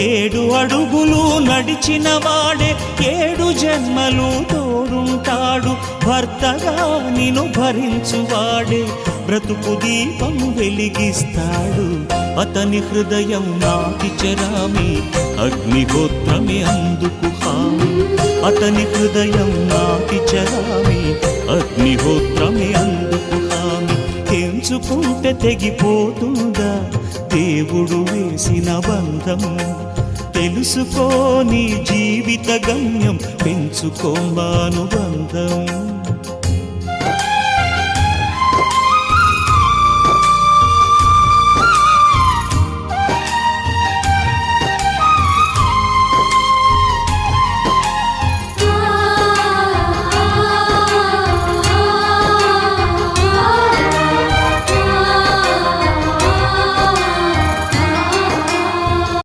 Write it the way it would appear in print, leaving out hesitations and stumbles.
7 అడుగులు నడిచిన వాడే 7 జన్మలు తోడుంటాడు. భర్తగా నిన్ను భరించువాడే బ్రతుకు దీపం వెలిగిస్తాడు. అతని హృదయం నాటి చెరామి, అగ్నిహోత్రమే అందుకు హామీ. అతని హృదయం నాటి చెరామి, అగ్నిహోత్రమే అందుకు హామీ. తెంచుకుంటే తెగిపోతుందా దేవుడు వేసిన బంధం? తెలుసుకో నీ జీవిత గమ్యం, పెంచుకోమానుబంధం.